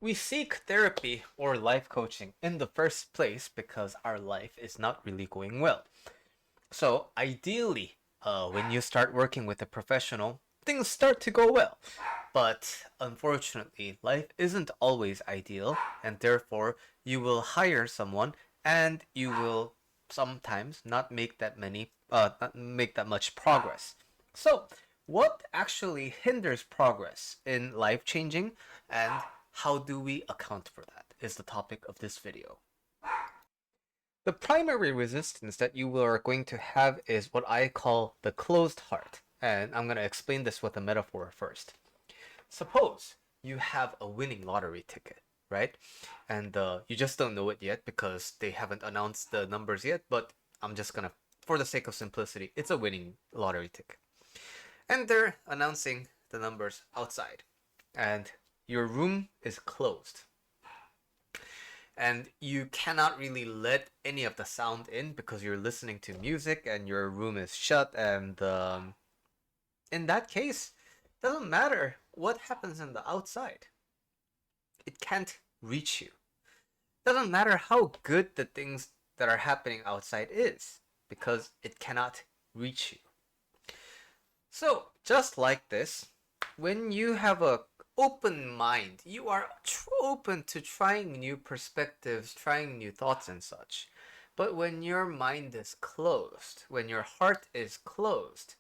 We seek therapy or life coaching in the first place because our life is not really going well. So, ideally, when you start working with a professional, things start to go well. But unfortunately, life isn't always ideal, and therefore, you will hire someone and you will sometimes not make that much progress. So, what actually hinders progress in life changing, and how do we account for that? Is the topic of this video. The primary resistance that you are going to have is what I call the closed heart. And I'm going to explain this with a metaphor first. Suppose you have a winning lottery ticket, right? And you just don't know it yet because they haven't announced the numbers yet, but I'm just going to, for the sake of simplicity, it's a winning lottery ticket. And they're announcing the numbers outside. And your room is closed and you cannot really let any of the sound in because you're listening to music and your room is shut. And in that case, it doesn't matter what happens in the outside, it can't reach you. It doesn't matter how good the things that are happening outside is because it cannot reach you. So just like this, when you have a open mind, you are open to trying new perspectives, trying new thoughts and such. But when your mind is closed, when your heart is closed,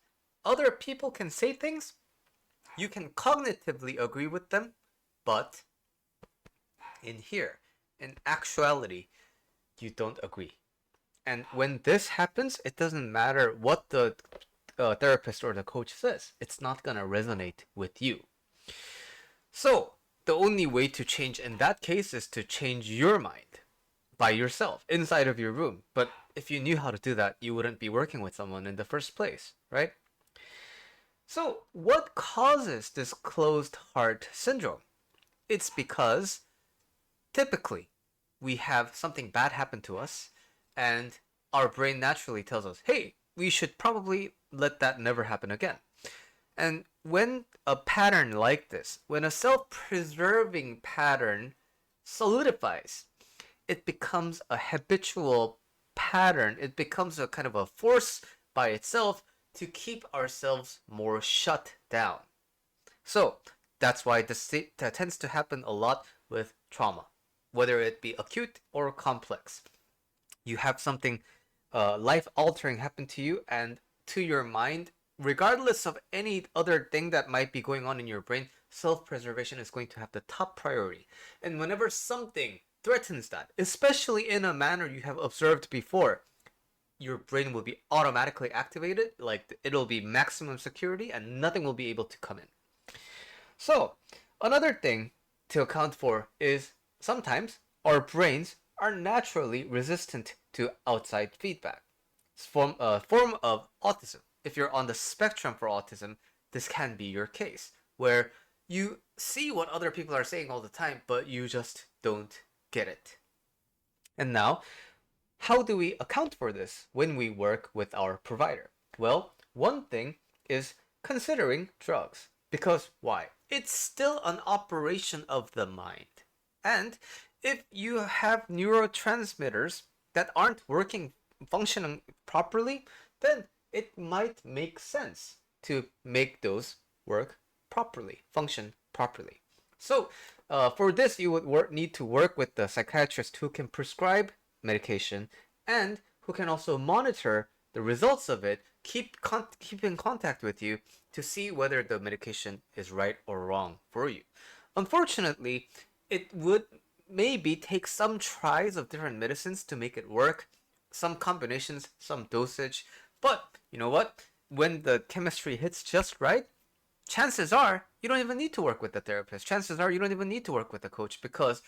other people can say things, you can cognitively agree with them, but in here, in actuality, you don't agree. And when this happens, it doesn't matter what the therapist or the coach says, it's not gonna resonate with you. So, the only way to change in that case is to change your mind by yourself inside of your room. But if you knew how to do that, you wouldn't be working with someone in the first place, right? So, what causes this closed heart syndrome? It's because typically we have something bad happen to us and our brain naturally tells us, hey, we should probably let that never happen again. And when a pattern like this, when a self preserving pattern solidifies, it becomes a habitual pattern. It becomes a kind of a force by itself to keep ourselves more shut down. So that's why this that tends to happen a lot with trauma, whether it be acute or complex. You have something life altering happen to you, and to your mind, regardless of any other thing that might be going on in your brain, self preservation is going to have the top priority. And whenever something threatens that, especially in a manner you have observed before, your brain will be automatically activated, like it'll be maximum security and nothing will be able to come in. So, another thing to account for is sometimes our brains are naturally resistant to outside feedback. It's a form of autism. If you're on the spectrum for autism, this can be your case, where you see what other people are saying all the time, but you just don't get it. And now, how do we account for this when we work with our provider? Well, one thing is considering drugs. Because why? It's still an operation of the mind. And if you have neurotransmitters that aren't working, functioning properly, then it might make sense to make those work properly, function properly. So, for this, you would need to work with the psychiatrist who can prescribe medication and who can also monitor the results of it, keep in contact with you to see whether the medication is right or wrong for you. Unfortunately, it would maybe take some tries of different medicines to make it work, some combinations, some dosage, but you know what? When the chemistry hits just right, chances are you don't even need to work with the therapist. Chances are you don't even need to work with the coach because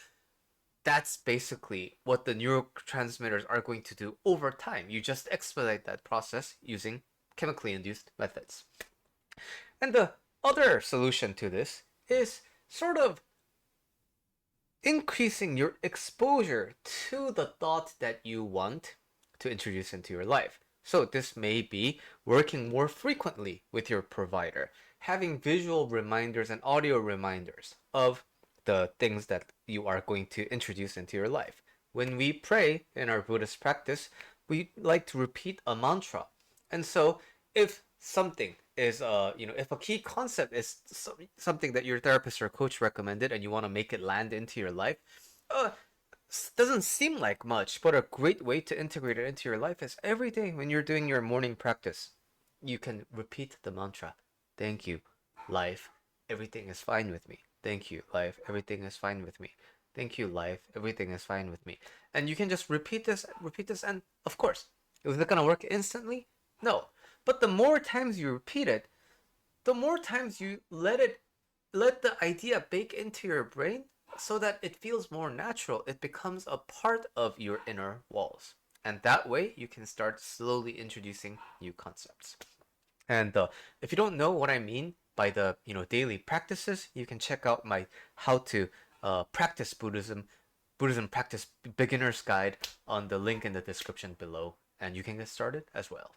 that's basically what the neurotransmitters are going to do over time. You just expedite that process using chemically induced methods. And the other solution to this is sort of increasing your exposure to the thought that you want to introduce into your life. So this may be working more frequently with your provider, having visual reminders and audio reminders of the things that you are going to introduce into your life. When we pray in our Buddhist practice, we like to repeat a mantra. And so if something is if a key concept is something that your therapist or coach recommended and you want to make it land into your life, uh doesn't seem like much, but a great way to integrate it into your life is every day when you're doing your morning practice, you can repeat the mantra. Thank you, life. Everything is fine with me. Thank you, life. Everything is fine with me. Thank you, life. Everything is fine with me. And you can just repeat this, and of course, is it gonna work instantly? No. But the more times you repeat it, the more times you let the idea bake into your brain so that it feels more natural. It becomes a part of your inner walls. And that way you can start slowly introducing new concepts. And if you don't know what I mean by the daily practices, you can check out my how to practice Buddhism practice beginner's guide on the link in the description below, and you can get started as well.